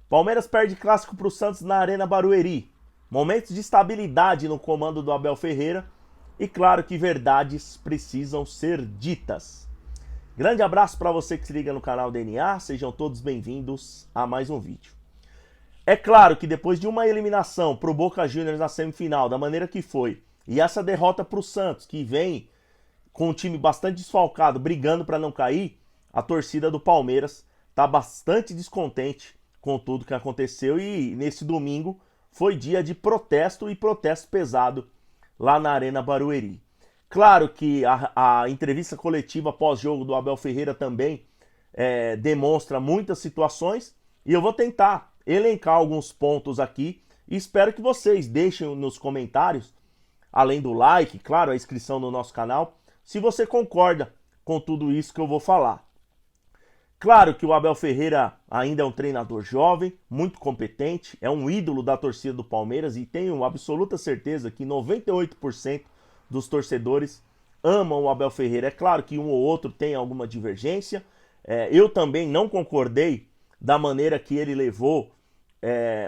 Palmeiras perde clássico para o Santos na Arena Barueri. Momentos de estabilidade no comando do Abel Ferreira. E claro que verdades precisam ser ditas. Grande abraço para você que se liga no canal DNA. Sejam todos bem-vindos a mais um vídeo. É claro que depois de uma eliminação para o Boca Juniors na semifinal, da maneira que foi, e essa derrota para o Santos, que vem com um time bastante desfalcado, brigando para não cair, a torcida do Palmeiras está bastante descontente com tudo que aconteceu e nesse domingo foi dia de protesto e protesto pesado lá na Arena Barueri. Claro que a entrevista coletiva pós-jogo do Abel Ferreira também demonstra muitas situações e eu vou tentar elencar alguns pontos aqui e espero que vocês deixem nos comentários, além do like, claro, a inscrição no nosso canal, se você concorda com tudo isso que eu vou falar. Claro que o Abel Ferreira ainda é um treinador jovem, muito competente, é um ídolo da torcida do Palmeiras e tenho absoluta certeza que 98% dos torcedores amam o Abel Ferreira. É claro que um ou outro tem alguma divergência, eu também não concordei da maneira que ele levou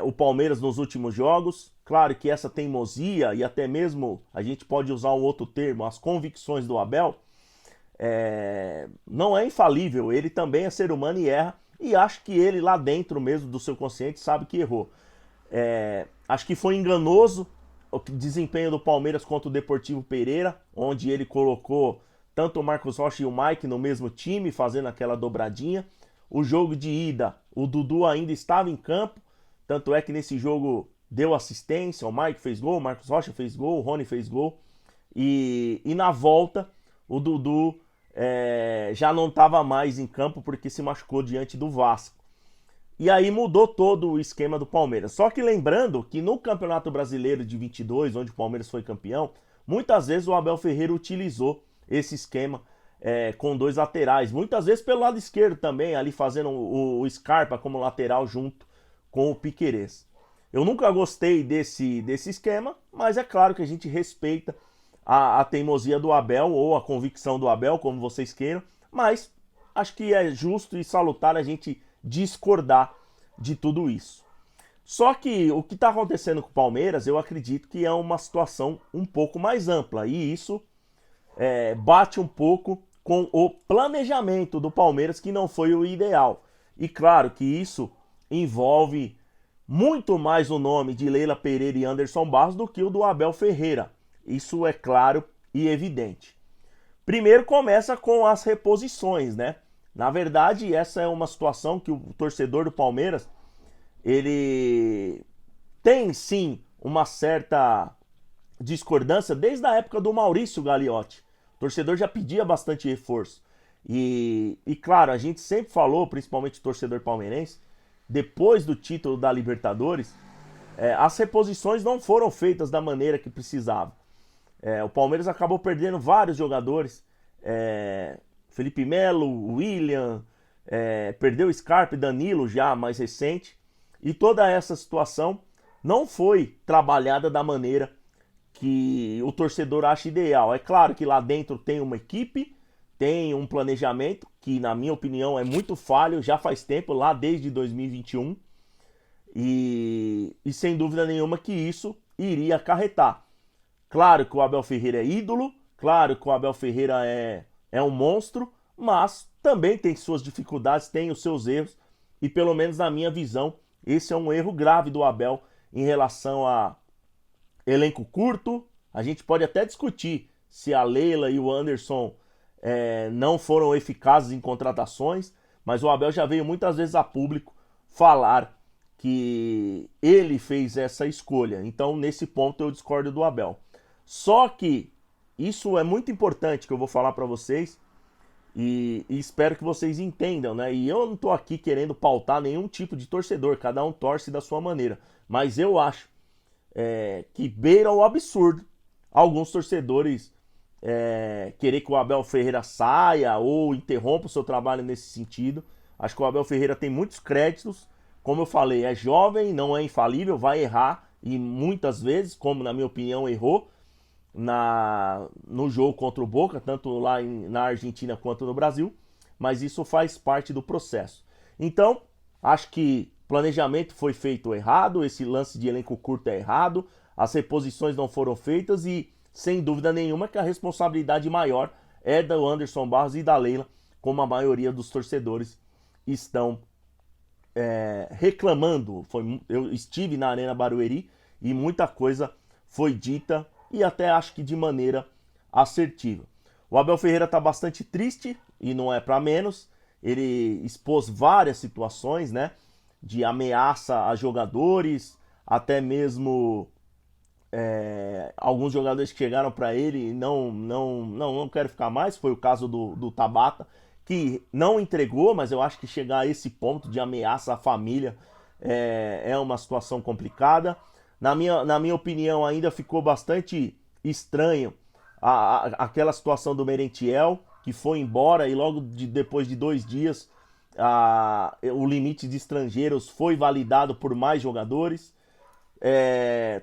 o Palmeiras nos últimos jogos. Claro que essa teimosia e até mesmo, a gente pode usar um outro termo, as convicções do Abel, não é infalível, ele também é ser humano e erra, e acho que ele lá dentro mesmo do seu consciente sabe que errou. Acho que foi enganoso o desempenho do Palmeiras contra o Deportivo Pereira, onde ele colocou tanto o Marcos Rocha e o Mike no mesmo time, fazendo aquela dobradinha. O jogo de ida, o Dudu ainda estava em campo, tanto é que nesse jogo deu assistência, o Mike fez gol, o Marcos Rocha fez gol, o Rony fez gol, e na volta o Dudu já não estava mais em campo porque se machucou diante do Vasco. E aí mudou todo o esquema do Palmeiras. Só que lembrando que no Campeonato Brasileiro de 22, onde o Palmeiras foi campeão, muitas vezes o Abel Ferreira utilizou esse esquema com dois laterais. Muitas vezes pelo lado esquerdo também, ali fazendo o Scarpa como lateral junto com o Piquerez. Eu nunca gostei desse esquema, mas é claro que a gente respeita a teimosia do Abel, ou a convicção do Abel, como vocês queiram, mas acho que é justo e salutar a gente discordar de tudo isso. Só que o que está acontecendo com o Palmeiras, eu acredito que é uma situação um pouco mais ampla, e isso bate um pouco com o planejamento do Palmeiras, que não foi o ideal. E claro que isso envolve muito mais o nome de Leila Pereira e Anderson Barros do que o do Abel Ferreira. Isso é claro e evidente. Primeiro começa com as reposições, né? Na verdade, essa é uma situação que o torcedor do Palmeiras, ele tem sim uma certa discordância desde a época do Maurício Gagliotti. O torcedor já pedia bastante reforço. E claro, a gente sempre falou, principalmente o torcedor palmeirense, depois do título da Libertadores, as reposições não foram feitas da maneira que precisava. O Palmeiras acabou perdendo vários jogadores. Felipe Melo, William, perdeu Scarpa e Danilo já mais recente. E toda essa situação não foi trabalhada da maneira que o torcedor acha ideal. É claro que lá dentro tem uma equipe, tem um planejamento que, na minha opinião, é muito falho, já faz tempo, lá desde 2021. E sem dúvida nenhuma que isso iria acarretar. Claro que o Abel Ferreira é ídolo, claro que o Abel Ferreira é um monstro, mas também tem suas dificuldades, tem os seus erros, e pelo menos na minha visão, esse é um erro grave do Abel em relação a elenco curto. A gente pode até discutir se a Leila e o Anderson não foram eficazes em contratações, mas o Abel já veio muitas vezes a público falar que ele fez essa escolha. Então, nesse ponto, eu discordo do Abel. Só que isso é muito importante que eu vou falar para vocês e espero que vocês entendam, né? E eu não tô aqui querendo pautar nenhum tipo de torcedor, cada um torce da sua maneira. Mas eu acho que beira o absurdo alguns torcedores querer que o Abel Ferreira saia ou interrompa o seu trabalho nesse sentido. Acho que o Abel Ferreira tem muitos créditos. Como eu falei, é jovem, não é infalível, vai errar, e muitas vezes, como na minha opinião errou no jogo contra o Boca, tanto lá na Argentina quanto no Brasil, mas isso faz parte do processo. Então, acho que planejamento foi feito errado, esse lance de elenco curto é errado, as reposições não foram feitas e, sem dúvida nenhuma, que a responsabilidade maior é do Anderson Barros e da Leila, como a maioria dos torcedores estão reclamando. Eu estive na Arena Barueri e muita coisa foi dita e até acho que de maneira assertiva. O Abel Ferreira está bastante triste e não é para menos. Ele expôs várias situações, né, de ameaça a jogadores, até mesmo alguns jogadores que chegaram para ele e não quero ficar mais. Foi o caso do Tabata, que não entregou, mas eu acho que chegar a esse ponto de ameaça à família é uma situação complicada. Na minha opinião, ainda ficou bastante estranho aquela situação do Merentiel, que foi embora e logo depois de 2 dias o limite de estrangeiros foi validado por mais jogadores.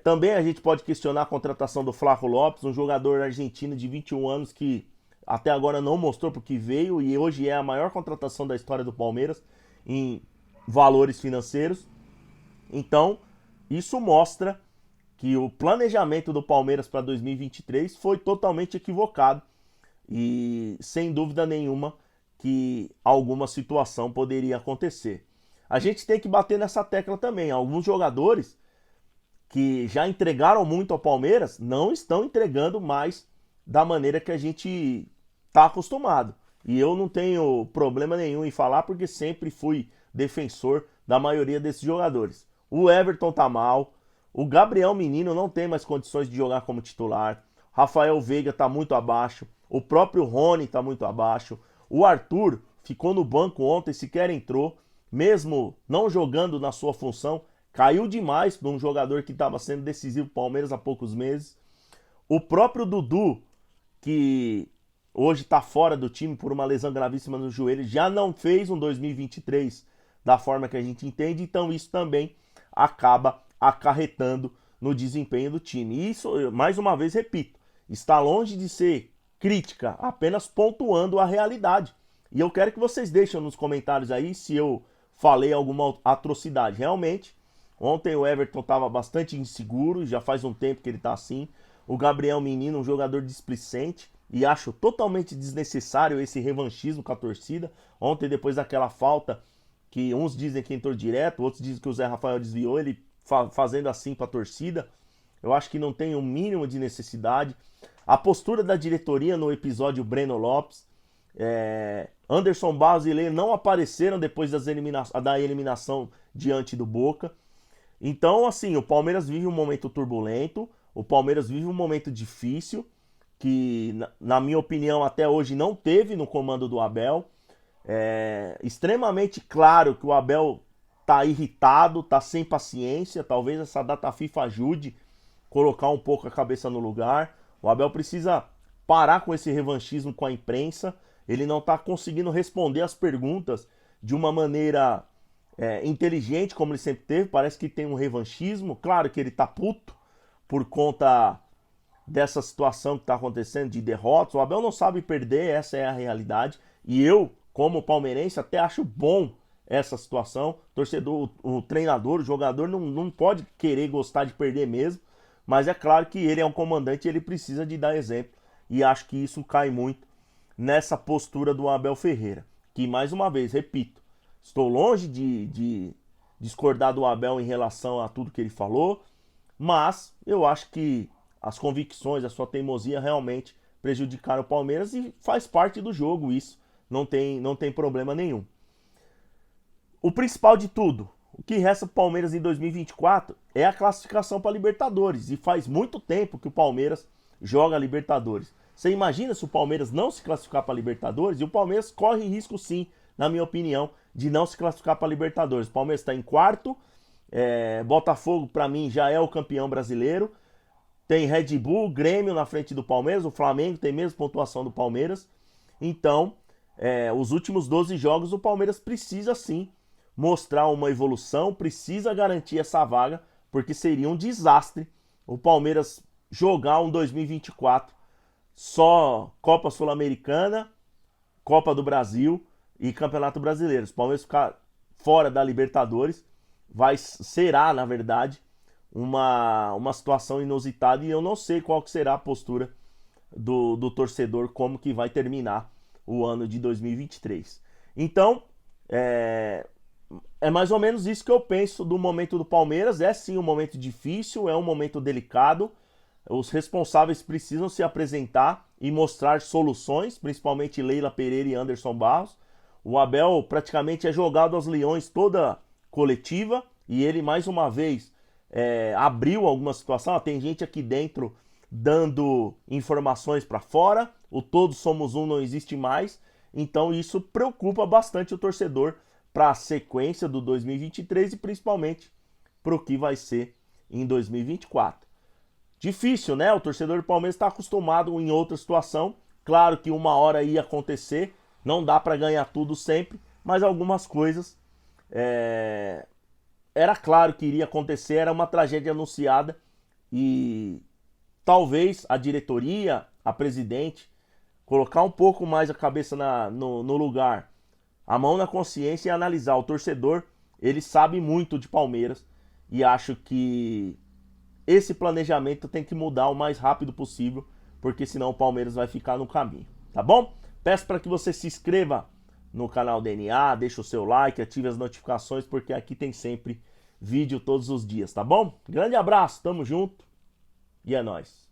Também a gente pode questionar a contratação do Flaco Lopes, um jogador argentino de 21 anos que até agora não mostrou porque veio e hoje é a maior contratação da história do Palmeiras em valores financeiros. Então, isso mostra que o planejamento do Palmeiras para 2023 foi totalmente equivocado e, sem dúvida nenhuma, que alguma situação poderia acontecer. A gente tem que bater nessa tecla também. Alguns jogadores que já entregaram muito ao Palmeiras não estão entregando mais da maneira que a gente está acostumado. E eu não tenho problema nenhum em falar porque sempre fui defensor da maioria desses jogadores. O Everton tá mal, o Gabriel Menino não tem mais condições de jogar como titular, Rafael Veiga tá muito abaixo, o próprio Rony tá muito abaixo, o Arthur ficou no banco ontem, sequer entrou, mesmo não jogando na sua função, caiu demais para um jogador que estava sendo decisivo para o Palmeiras há poucos meses. O próprio Dudu, que hoje está fora do time por uma lesão gravíssima no joelho, já não fez um 2023 da forma que a gente entende, então isso também acaba acarretando no desempenho do time. E isso, mais uma vez, repito, está longe de ser crítica, apenas pontuando a realidade. E eu quero que vocês deixem nos comentários aí se eu falei alguma atrocidade. Realmente, ontem o Everton estava bastante inseguro, já faz um tempo que ele está assim. O Gabriel Menino, um jogador displicente, e acho totalmente desnecessário esse revanchismo com a torcida. Ontem, depois daquela falta, que uns dizem que entrou direto, outros dizem que o Zé Rafael desviou, ele fazendo assim para a torcida. Eu acho que não tem o mínimo de necessidade. A postura da diretoria no episódio Breno Lopes, Anderson Barros e Leila não apareceram depois da eliminação diante do Boca. Então, assim, o Palmeiras vive um momento turbulento, o Palmeiras vive um momento difícil, que, na minha opinião, até hoje não teve no comando do Abel. É extremamente claro que o Abel tá irritado, tá sem paciência. Talvez essa data FIFA ajude a colocar um pouco a cabeça no lugar. O Abel precisa parar com esse revanchismo com a imprensa. Ele não tá conseguindo responder as perguntas de uma maneira inteligente, como ele sempre teve. Parece que tem um revanchismo. Claro que ele tá puto por conta dessa situação que está acontecendo de derrotas. O Abel não sabe perder, essa é a realidade. E eu, como palmeirense, até acho bom essa situação. O torcedor, o treinador, o jogador não pode querer gostar de perder mesmo. Mas é claro que ele é um comandante e ele precisa de dar exemplo. E acho que isso cai muito nessa postura do Abel Ferreira. Que, mais uma vez, repito, estou longe de discordar do Abel em relação a tudo que ele falou. Mas eu acho que as convicções, a sua teimosia realmente prejudicaram o Palmeiras e faz parte do jogo isso. Não tem problema nenhum. O principal de tudo, o que resta para o Palmeiras em 2024 é a classificação para a Libertadores. E faz muito tempo que o Palmeiras joga a Libertadores. Você imagina se o Palmeiras não se classificar para a Libertadores? E o Palmeiras corre risco sim, na minha opinião, de não se classificar para a Libertadores. O Palmeiras está em quarto. Botafogo, para mim, já é o campeão brasileiro. Tem Red Bull, Grêmio na frente do Palmeiras. O Flamengo tem a mesma pontuação do Palmeiras. Então, os últimos 12 jogos, o Palmeiras precisa sim mostrar uma evolução, precisa garantir essa vaga, porque seria um desastre o Palmeiras jogar um 2024 só Copa Sul-Americana, Copa do Brasil e Campeonato Brasileiro. O Palmeiras ficar fora da Libertadores será, na verdade, uma situação inusitada e eu não sei qual que será a postura do torcedor, como que vai terminar o ano de 2023. Então, é mais ou menos isso que eu penso do momento do Palmeiras. É sim um momento difícil, é um momento delicado. Os responsáveis precisam se apresentar e mostrar soluções, principalmente Leila Pereira e Anderson Barros. O Abel praticamente é jogado aos leões toda coletiva e ele mais uma vez abriu alguma situação. Tem gente aqui dentro dando informações para fora, o todos somos um não existe mais. Então isso preocupa bastante o torcedor para a sequência do 2023 e principalmente para o que vai ser em 2024. Difícil, né? O torcedor do Palmeiras está acostumado em outra situação. Claro que uma hora ia acontecer, não dá para ganhar tudo sempre, mas algumas coisas era claro que iria acontecer, era uma tragédia anunciada e talvez a diretoria, a presidente, colocar um pouco mais a cabeça no lugar, a mão na consciência e analisar. O torcedor, ele sabe muito de Palmeiras e acho que esse planejamento tem que mudar o mais rápido possível, porque senão o Palmeiras vai ficar no caminho, tá bom? Peço para que você se inscreva no canal DNA, deixe o seu like, ative as notificações, porque aqui tem sempre vídeo todos os dias, tá bom? Grande abraço, tamo junto e é nóis.